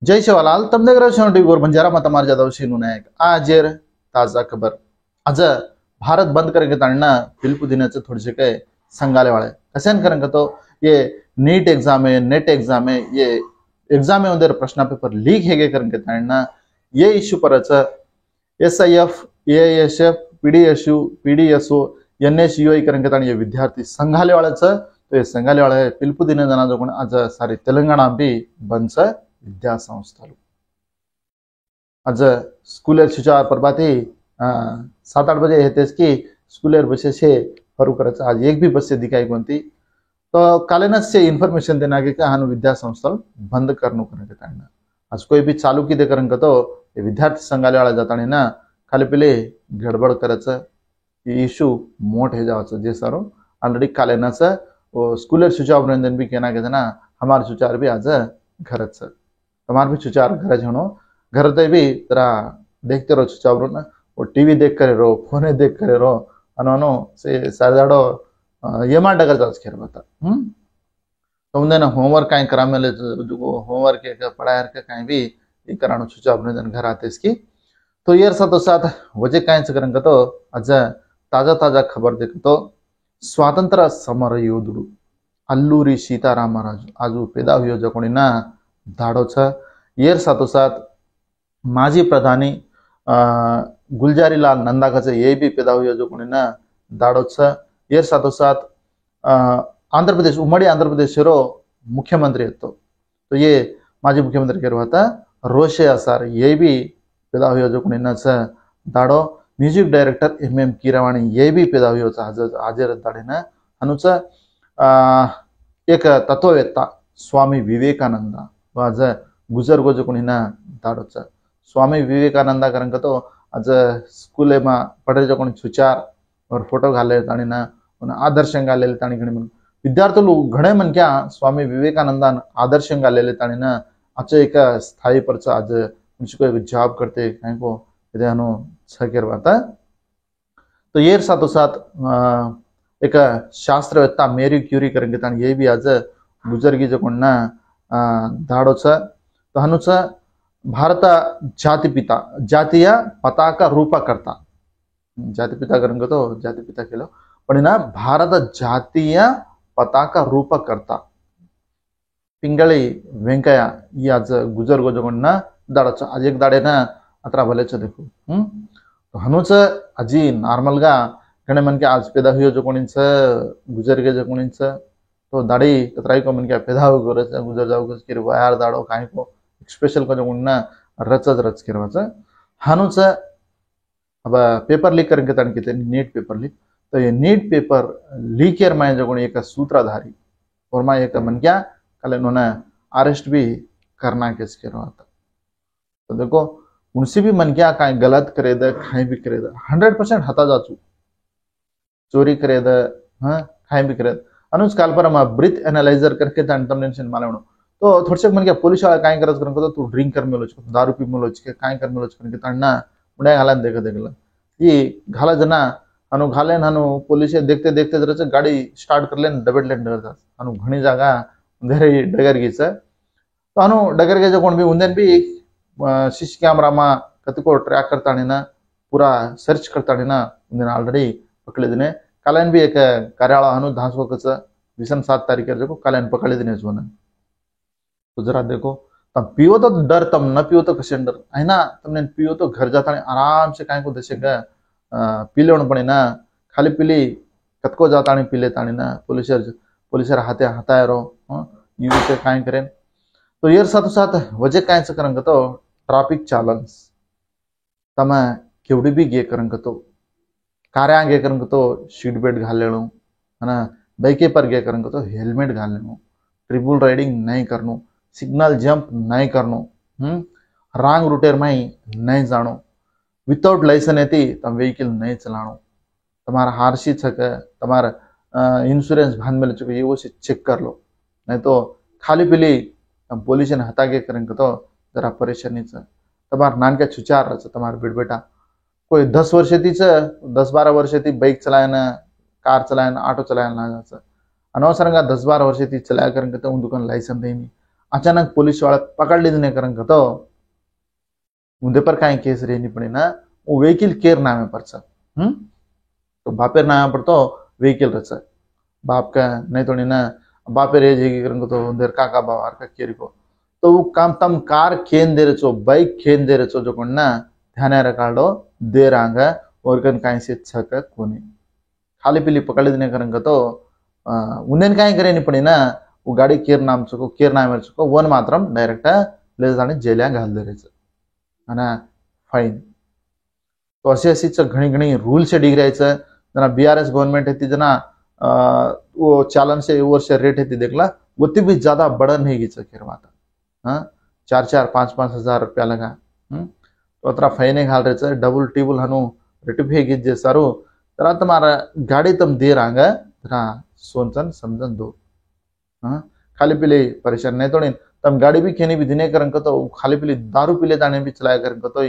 जय शिवालाल तमदेगर टी गोर बंजारा मत मार जादव शीनु नायक आजेर ताजा खबर आज भारत बंद करके ताणना पिलपू दिनाचं थोडेसे काय सांगाले वाळे कशान कारण का तो ये नीट एग्जाम है नेट एग्जाम है ये एग्जाम है उधर प्रश्न पेपर लीक हेगे कारण के ताणना ये issue परच SIF AISF PDSU PDSO NSUI कारण के ताण ये विद्यार्थी संघाले वाळेच तो ये संघाले वाळे पिलपू दिन जना जो कोण आज सारी तेलंगणा भी बंच विद्या संस्थाలు आज स्कूलर सुचार परबाती 7-8 बजे हेतेस की स्कूलर बसे से फरू करच आज एक भी बस से दिखाई कोणती तो कालेनच से इन्फॉर्मेशन देना के हानु विद्या संस्थाल बंद करनो करने के ताणना आज कोई भी चालू की दे करन का तो विद्यार्थी संघाले वाला जाताणी ना खाली पेले गडबड करच इश्यू मोठ हे जावच जे सारो ऑलरेडी कालेनच स्कूलर सुचार बरेंदन भी केना के ना हमार सुचार भी आज घरच तुम्हार भी सुचार घर जनो घर ते भी तरा देखते रहो सुचार ना वो टीवी देख करे रो फोन देख करे रो अनो से सादाडो ये मान डगर जाच खेर बता तुमने ना होमवर्क काई करा मेले जो होमवर्क के पढ़ाई के काई भी ये करानो सुचार ने घर आते इसकी तो ये साथ साथ वजह काई से करन तो आज ताजा ताजा खबर देख तो स्वातंत्र्य समर योधुडू अल्लूरी सीतारामराजू आजू पैदा हुयो जो कोणी ना धाडो छ येर साथोसाथ माजी प्रधानी गुलजारीलाल नंदाकाचे ये भी पैदा हुयो जो कोणी ना धाडो छ येर साथोसाथ आंध्र प्रदेश उमड़ी आंध्र प्रदेश रो मुख्यमंत्री तो ये माजी मुख्यमंत्री के होता रोशे असार ये भी पैदा हुयो जो कोणी ना छ धाडो म्यूजिक डायरेक्टर MM कीरवाणी ये भी पैदा हुयो छ हाजर धाडे ना अनुच एक तत्ववेत्ता स्वामी विवेकानंद आज गुजर गो जो कोणी ना धाडोच स्वामी विवेकानंद कारण का तो आज स्कूल में पढ़े जो कोणी सुचार और फोटो घाले ताणी ना आदर्श घालेले ताणी घणी म्हणून विद्यार्थी घणे मन क्या स्वामी विवेकानंदान आदर्श घालेले ताणी ना आज एक स्थायी परच आज उनको एक जॉब करते कहीं को इधे अनु छकेर बाता तो ये साथो साथ एक शास्त्रवेत्ता मेरी क्यूरी करेंगे ताणी ये भी आज गुजरगी जो कोण ना धाडो छ तो हनुच भारत जातिपिता जातीय पताका रूपकर्ता जातिपिता करेंगे तो जातिपिता केलो पण ना भारत जातीय पताका रूपकर्ता पिंगळी वेंकय्या ही आज गुजर गोजकोण ना दाडो छ आज एक दाडे ना अतरा भले छ देखो तो हनुच अजी नॉर्मल गा गणे मन के आज पैदा हुयो जो कोणींच गुजर गे जो कोणींच तो दाड़ी कतराई को मन क्या पैदा हो गरज गुजर जाओ गस के वायर दाड़ो काई को स्पेशल को जो गुणना रच करवाच हानुच अब पेपर लीक करके तन के नीट पेपर लीक तो ये नीट पेपर लीकर में जो एक सूत्रधारी और मैं एक मन क्या कल इन्होंने अरेस्ट भी करना केस करवाता तो देखो उनसे भी मन क्या काई गलत करे दे खाई भी करे दे 100% हता जाचू चोरी करे दे हाँ खाई भी करे अनुज काल पर हम ब्रीथ एनालाइजर करके तमने मालूम तो थोड़से मन क्या पुलिस वाला काई करत करन को तू ड्रिंक कर मेलोच दारू पी मेलोच के काई कर मेलोच करके तणना मुडे घाला देखला ये घाला जना अनु घाले अनु पुलिस देखते देखते जरा गाड़ी स्टार्ट कर लेन डबेट लेन डगर अनु घणी जागा अंधेरे डगर गीच तो अनु डगर गे जो कोण भी उंदेन भी सीसी कैमरा मा कतको ट्रैक करता ना पूरा सर्च करता ना उंदेन ऑलरेडी पकड़े दिने कालन भी एक कार्यालय अनु धांस को कच 27 तारीख को कालन पकड़े दिने जोन तो जरा देखो तब पियो तो डर तम न पियो तो कसे डर है ना तुमने पियो तो घर जाता आराम से काई को देसेगा पी लेवन पड़े ना खाली पीली कतको जाता पी लेता ना पुलिसर हाथे हताय रो यू से काई करें तो ये साथ साथ वजह काई से करंग तो ट्रैफिक चालन्स तम केवड़ी भी गे करंग तो कार्या गे करंग तो सीट बेल्ट घाल लेनो है ना बाइके पर गे करंग तो हेलमेट घाल लेनो ट्रिपल राइडिंग नहीं करनो सिग्नल जंप नहीं करनो रॉन्ग रूटेर में नहीं जानो विदाउट लाइसेंस एती तम व्हीकल नहीं चलानो तुम्हारा हारसी छक तुम्हारा इंश्योरेंस भान में चुके ये वो से चेक कर लो नहीं तो खाली पीली पुलिस ने हता गे करेंग तो जरा परेशानी छ तुम्हारा नान के छुचार रच तुम्हारा बेटा कोई 10 वर्ष थी 10-12 वर्ष थी बाइक चलाना कार चलाना ऑटो चलाना ना जाता अनवसर 10-12 वर्ष थी चलाया करेंगे तो उन दुकान लाइसेंस नहीं अचानक पुलिस वाला पकड़ लेने करंग तो उनके पर कहीं केस रहनी पड़ी ना वो व्हीकल केयर नामे पर छ तो बापेर नामे पर तो व्हीकल रच बाप का नहीं तो नहीं ना बापे रे जेगी करंग तो उधर काका बाबार का केरी को तो वो काम तम कार खेन दे रचो बाइक खेन दे रचो जो कोण ना ध्यान रखाडो दे रंगा और कन कहीं से छक कोनी खाली पीली पकड़ देने करंग तो उन्हें कहीं करे नहीं पड़ी ना वो गाड़ी केर नाम चुको वन मात्रम डायरेक्ट ले जाने जेल्या घाल दे रहे અને फाईन तो अशी अशीच घणी घणी रूल से डिग्रायचं जना बीआरएस गवर्नमेंट है जना वो चालन से वर्ष रेट है देखला वो भी ज्यादा बड़ा नहीं गीच खेरवाता हाँ 4-4-5-5 हजार रुपया लगा तो अतरा फाईने घाल रहे डबल टेबल हनु रेटिफे गीत जे सारू तरा तुम्हारा गाड़ी तुम दे रहा तरा सोचन समझन दो हाँ खाली पीले परेशान नहीं तोड़ी तम गाड़ी भी खेनी भी दिने करंग तो खाली पीली दारू पीले दाने भी चलाया करंग तो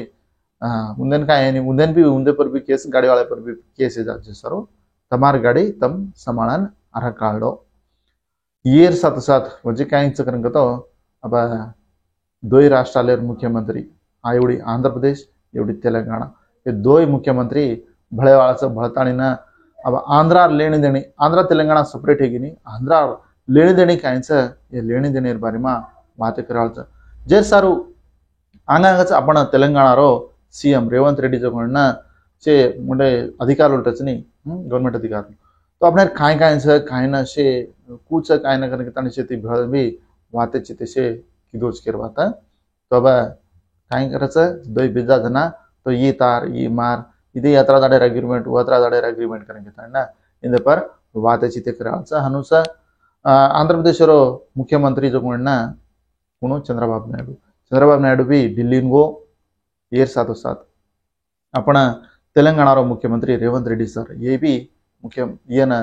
उन्दन का है नहीं उन्दन भी उन्दे पर भी केस गाड़ी वाले पर भी केस है जाते सरो तमार गाड़ी तम समाधान अरह काढ़ो ये साथ साथ वजह क्या इंच करंग तो अब दो ही राष्ट्रालय मुख्यमंत्री एवढी आंध्र प्रदेश एवढी तेलंगाना ये दो ही मुख्यमंत्री भले वाला से भड़तानी ना अब आंध्रा लेने देनी आंध्रा तेलंगाना सेपरेट है कि नहीं आंध्रा लेने देने का ये लेने देने बारे में बात करायचं जे सारू आंगांगच आपण तेलंगाना रो सीएम रेवंत रेड्डी जो म्हणना चे मोठे अधिकार उलटच नाही गवर्नमेंट अधिकार तो आपण काय काय काय ना शे कुछ काय ना करके तने शेती भळ भी वाते चिते शे किदोच करवाता तो अब काय करायचं दोय बिजा जना तो ये तार ये मार इथे यात्रा दाडे एग्रीमेंट वात्रा दाडे एग्रीमेंट करके ताना इन पर वाते चिते करायचं हनुसा आंध्र प्रदेश रो मुख्यमंत्री जो म्हणना कुणो चंद्रबाबू नायडू भी दिल्ली गो येर साथो साथ अपना तेलंगाना रो मुख्यमंत्री रेवंत रेड्डी सर ये भी मुख्य ये ना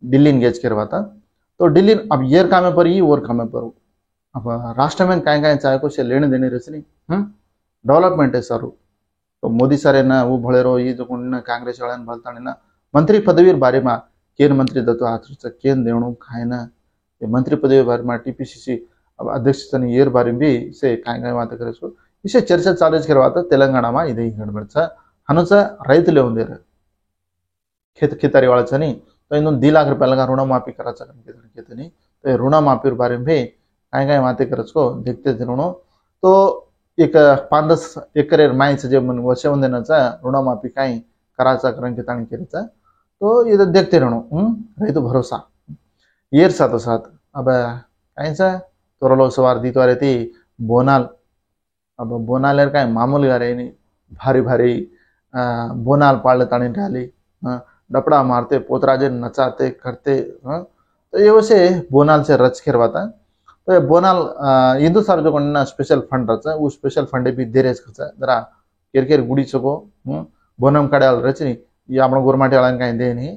दिल्ली गेज करवाता तो दिल्ली अब येर कामे पर ये और कामे पर अब राष्ट्र में काय काय चाहे को से लेने देने रचनी डेवलपमेंट है सर तो मोदी सर है ना वो भले रो ये जो ना कांग्रेस वाले भलता ना मंत्री पदवी बारे में केंद्र मंत्री दत्तो हाथ केंद्र देवणु खाए ना ये मंत्री पदवी बारे में टीपीसीसी अब अध्यक्ष येर बारे में भी से काय काय बात करे सो इसे चर्चा चालू करवाता तेलंगाना में इधे गड़बड़ हनुच रैतुले उंदेर खेतारी वाला छनी तो इन 2 लाख रुपया लगा ऋण माफी कराचा नहीं तो ऋण माफी बारे में भी काय काय बातें करको देखते ऋणो तो एक 5-10 एकर माइस जे वर्ष ऋण माफी कहीं कराचा कराचा तो ये देखते रहनो रही तो भरोसा येर साथो साथ अब कहीं सा तोरलो सवार दी तो रहती बोनाल अब बोनाल का मामूली गारे नहीं भारी भारी बोनाल पाल तानी डाली डपड़ा मारते पोतराजे नचाते करते तो ये वैसे बोनाल से रच करवाता तो ये बोनाल हिंदू सार जो ना स्पेशल फंड रचा वो स्पेशल फंड भी दे रहे जरा केर केर गुड़ी चको बोनम काढ़ रचनी ये आपण गोरमाटी वाळांना काही दे नाही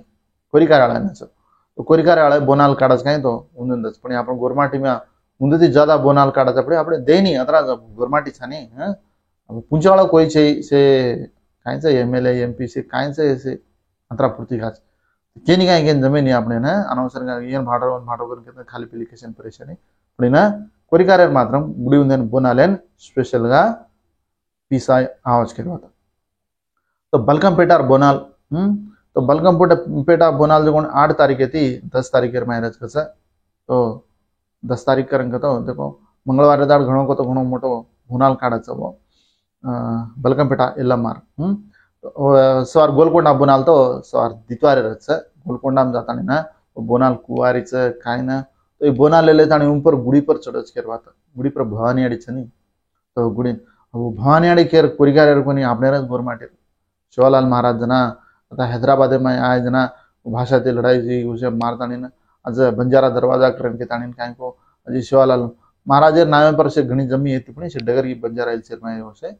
कोरिकार वाळांनाच तो कोरिकार वाळा बोनाल काढाच काय तो उंदच पण आपण गोरमाटी में उंदती ज्यादा बोनाल काढाच આપણે दे नहीं अतरा गोरमाटी छाने अब पुंचा वाला कोई से कायच एमएलए एमपी से कायच से अतरा पूर्ति खाच केनी काय गेन जमीन आपने ना अनवसर येन भाडो करके खाली एप्लीकेशन परेशानी पण ना कोरिकार मात्रम गुडी उंदन बोनालेन स्पेशल गा पीसा आवाज करवाता तो बलकमपेटा बोनाल तो बलकमपेटा बोनाल जो 8 तारीख थी 10 तारीख मैरिज कसा तो 10 तारीख करंग तो देखो मंगलवार दाड़ घणो को तो घणो मोटो बोनाल काढाचा वो बलकमपेटा एल्लमार सवार गोलकोंडा बोनाल तो सवार दितवारे रच गोलकोंडा में जाता ना बोनाल कुवारीच काय ना तो ये बोनाल ले लेता ऊपर गुड़ी पर चढ़च करवाता गुड़ी पर भवानी आड़ी छनी तो गुड़ी वो भवानी आड़ी केर कोरिगार कोनी आपने गोरमाटे शिवालाल महाराज जना आता हैदराबाद में आए जना भाषा ते लड़ाई जी उसे मारता ना आज बंजारा दरवाजा करन के ताणी काय को अजी शिवालाल महाराज नामे पर से घणी जमी है पण से डगर की बंजारा हिल में होसे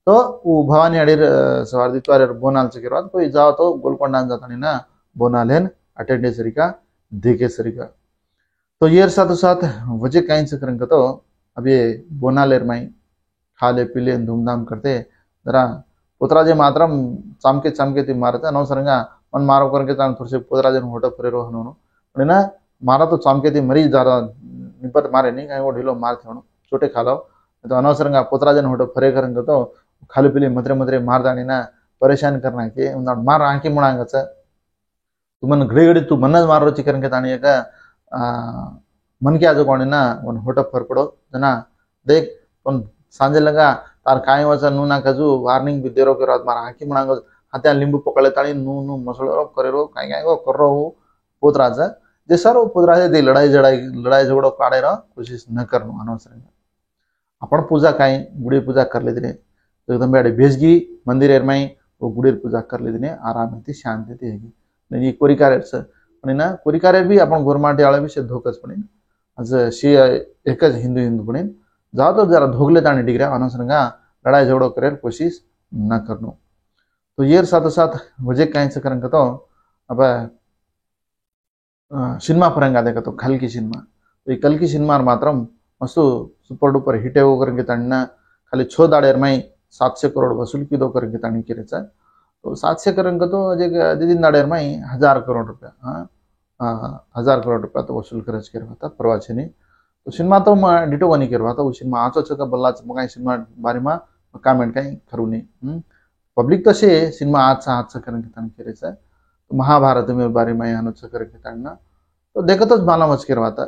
तो वो भवानी आडीर सवार दितवार बोनाल से करवा कोई जाओ तो गोलकोंडा जाता ना बोनालेन अटेंडे सरिका देखे सरिका तो ये साथ साथ वजह कहीं से करन तो अब ये बोनालेर में खाले पीले धूमधाम करते जरा पोतराजे मात्रम चामके चामके ती मारता नवसरंगा मन मारो करके थोड़से पोतराजे होटो फरे रो हनो ना मारा तो चामके ती मरी जरा निपत मारे नहीं कहीं वो ढीलो मार थे छोटे खालो तो अनवसर पोतराजन होटो फरे कर तो खाली पीली मद्रे मद्रे मार दाणी ना परेशान करना के मार आंकी मुड़ांग तू मन घड़ी घड़ी तू मन मार रो चिकन के ताणी का मन के आजो कोणी ना वन होटो फर पड़ो जना देख पण सांजे लगा तार काय वचा नू ना कजू वार्निंग भी देरो के रात मार आंकी मुड़ांग हात्या लिंबू पकड़े ताणी नू नू मसलो करे रो काय काय कर रो पोतराजा जे सर पोतराजा दे लड़ाई झगड़ो काढे रो कोशिश न करनो अनवसर आपण पूजा काय गुड़ी पूजा कर ले दिने तो एकदम बेड़े भेजगी मंदिर एरमाई वो गुड़ी पूजा कर ले दिने आराम थी शांति थी हेगी नहीं कोरिकारेच पण ना कोरिकारे भी आपण गोरमाटे आळे भी धोकच पण आज शी एकच हिंदू हिंदू पण जाओ तो जरा धोगले ताणी डिग्रा अनवसरंगा लड़ाई झगड़ो करे कोशिश न करनो तो ये साथ साथ वजह काय से करन तो अब सिनेमा पರಂగా देखा तो कल की सिनेमा तो कल की सिनेमा मात्र मस्त सुपर डुपर हिट है करके ताणना खाली 6 दाड़ेर में 700 करोड़ वसूल की दो करके ताणी केरेचा तो 700 करोड़ तो अजय 2-3 दाड़ेर में 1000 करोड़ रुपया हाँ 1000 करोड़ रुपया तो वसूल करच केरवा था परवाचे ने तो सिनेमा तो डिटो वनी केरवा था वो सिनेमा आचो छका बल्लाच मग सिनेमा बारे में कमेंट काही खरू नहीं पब्लिक तसे सिनेमा आज करके ताणी केरेचा महाभारत में बारे में अनुच करके ताणना तो देखतच मालामच केरवा था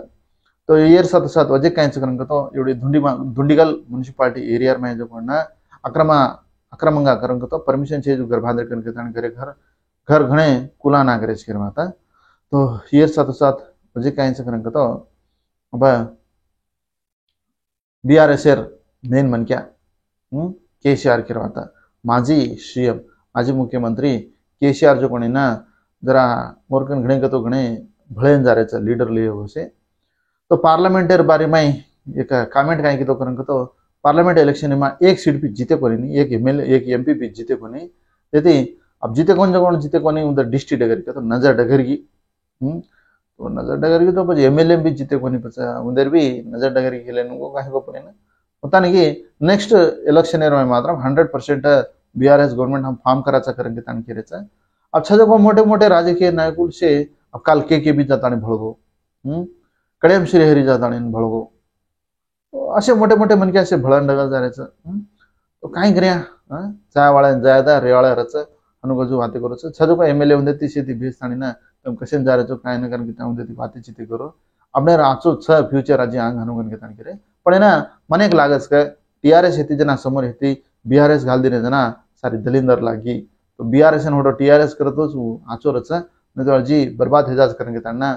तो ये साथ साथ वजह कहीं से तो एवढी धुंडीगल म्युनिसिपालिटी एरिया में जो ना अक्रमंगा करंग तो परमिशन चाहिए जो घर बांधे करके घरे घर घणे कुला ना करे करवाता तो ये साथ साथ वजह कहीं से तो अब BRS मेन मन क्या KCR करवाता माजी CM माजी मुख्यमंत्री KCR जो कोणी ना जरा मोरकन घणे तो घणे भळेन जारेचा लीडर लिए हो से तो पार्लियामेंटेर बारे में एक कमेंट काय की तो करंग तो पार्लियामेंट इलेक्शन में एक सीट भी जीते को नहीं एक MLA एक MP भी जीते को नहीं यदि अब जीते कौन जीते को नहीं उधर डिस्ट्रिक्ट डगर के तो नजर डगर की तो नजर डगर की तो પછી MLA भी जीते को नहीं पचा उधर भी नजर डगर की खेले नको काहे को पड़े ना होता नहीं कि नेक्स्ट इलेक्शन में मात्र 100% BRS गवर्नमेंट हम फॉर्म कराचा करेंगे तान केरेचा अब छजो को मोटे मोटे राजकीय नायकुल से अब काल के भी जाताने भळगो कड़ेम श्रीहरी जाताने भळगो असे मोटे मोटे मन के असे भळण डगल जारेचं तो काय करया चाय वाळ्या जायदा रेवाळ्या रच अनुगजू वाते करूच छजो को MLA होंदे ती शेती भेस ताणी ना तुम कसे जा रहे काय न करन की ताऊंदे ती बाते चिते करो अपने राचो छ फ्यूचर राज्य आंग अनुगन के ताणी करे पण ना मन एक लागच का TRS हेती जना समोर हेती BRS घाल दिने जना सारी दलिंदर लागी तो BRS न होटो TRS करतोच आचो रच न तो जी बर्बाद हेजाज करन के ताणना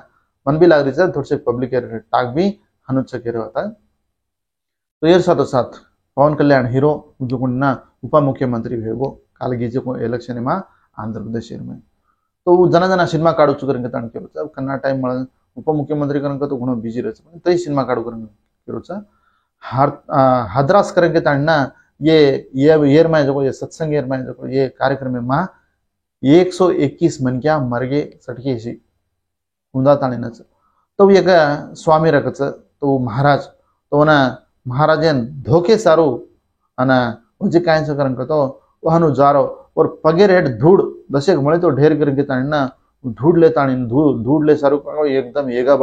मन भी लाग रही थोड़े से पब्लिक टाक भी हनुच के होता तो ये साथ साथ पवन कल्याण हीरो जो ना उप मुख्यमंत्री भेगो काल गीजे को इलेक्शन में आंध्र प्रदेश में तो जना जना सिनेमा काढू करेंगे ताण केरोचा कन्ना टाइम मळ उप मुख्यमंत्री करन तो गुण बिजी रहच पण तई सिनेमा काढू करन केरोचा हादरास करेंगे ताण ना ये ईयर में जो ये सत्संग ईयर में जो ये कार्यक्रम में 121 मन क्या मरगे सटके सी हुंदा ताणीनच तो एक स्वामी रकच तो महाराज तो ना महाराजन धोखे सारू अना वजे काय से करन तो वहानु जारो और पगे रेड धूड़ दशेक मळे तो ढेर करके ताणना धूड़ ले ताणी धूड़ ले सारू एकदम एगा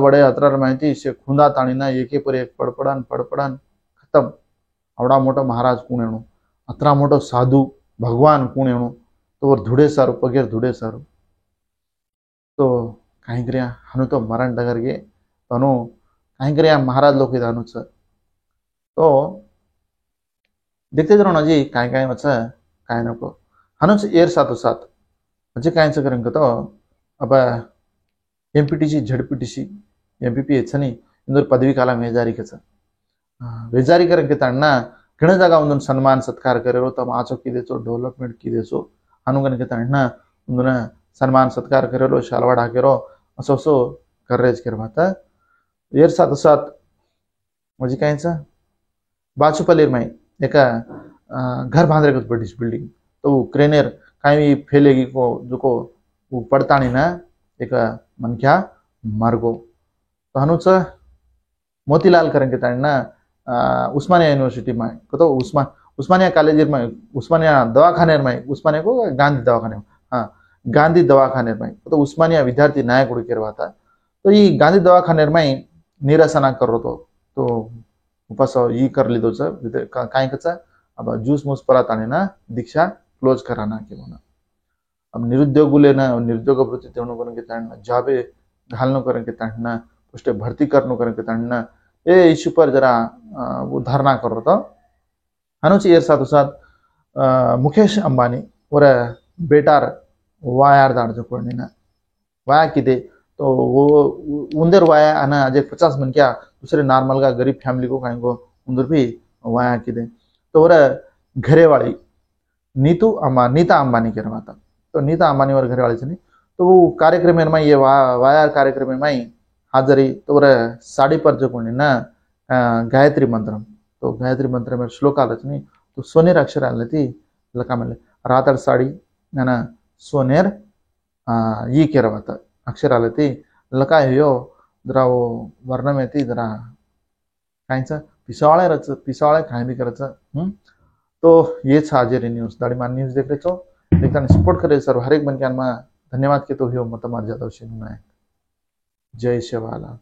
बड़े अतरार माहिती से खुंदा ताणीना एके पर एक पड़पड़ान खत्म आवड़ा मोटो महाराज कोण एणो अतरा मोटो साधु भगवान कोण एणो तो धूड़े सारू पगेर धूड़े सारू तो कहीं करिया हनु तो मरण डगर गे तो कहीं करिया महाराज लोग इधानु तो देखते जरो ना जी काय वचा काय नको हनुच एर साथो साथ म्हणजे काय करेंग तो अब MPTC ZPTC MPP हेचनी इंदोर पदवी काला वेजारी केच वेजारी करेंगे ताणना घणे जागा उंदन सन्मान सत्कार करेरो तम आचो किदेचो डेवलपमेंट किदेचो अनुगन के ताणना उंदन सन्मान सत्कार करेलो शालवा ढाकेरो असो कर्रेज करवाता एर साथ साथ म्हणजे कायचा बाचुपलेर में एक घर बांधरे को बड़ी बिल्डिंग तो क्रेनेर कहीं फैलेगी को जो को वो पड़ता नहीं ना एक मन क्या मार्गो तो हनुच मोतीलाल करेंगे ताणना उस्मानिया यूनिवर्सिटी में तो उस्मानिया कॉलेज में उस्मानिया दवाखाने में उस्मानिया को गांधी दवाखाने हाँ गांधी दवाखाने में तो उस्मानिया विद्यार्थी नायक उड़केरवाता तो ये गांधी दवाखाने में निरसना करो तो उपास ई कर लीधो काय कचा अब जूस मुस परत आणि ना दीक्षा क्लोज कराना की म्हणा अब निरुद्योगुले ना निरुद्योग प्रति तेवढं करून की त्यांना जाबे घालणं करून की त्यांना पुष्टे भरती करणं करून की त्यांना ए इश्यू पर जरा उधारणा करो तो अनुची ये साथ साथ मुकेश अंबानी और बेटार वायार दाड़ जो कोणी ना वाया किदे तो वो उंदर वाया आना अजय 50 मन क्या दूसरे नॉर्मल का गरीब फैमिली को कहीं को उंदर भी वाया किदे तो और घरे वाली नीता अंबानी के रहा था तो नीता अंबानी और घरे वाली से नहीं तो वो कार्यक्रम में ये वाया कार्यक्रम में हाजरी तो और साड़ी पर जो कोणी ना गायत्री मंत्रम तो गायत्री मंत्र में श्लोक आलच नहीं तो सोनेर अक्षर आले ती लका म्हणले रातळ साडी ना सोनेर ये केरवाता अक्षर आले ती लका यो जरा वो वर्ण में ती जरा काहींच पिसावळे खाय भी करायचं तो येच हाजेरी न्यूज दाड़ीमान न्यूज देख रहे छो देखता सपोर्ट करे सर हर एक बन के धन्यवाद के तो हो मत मार जाता जय शिवाला।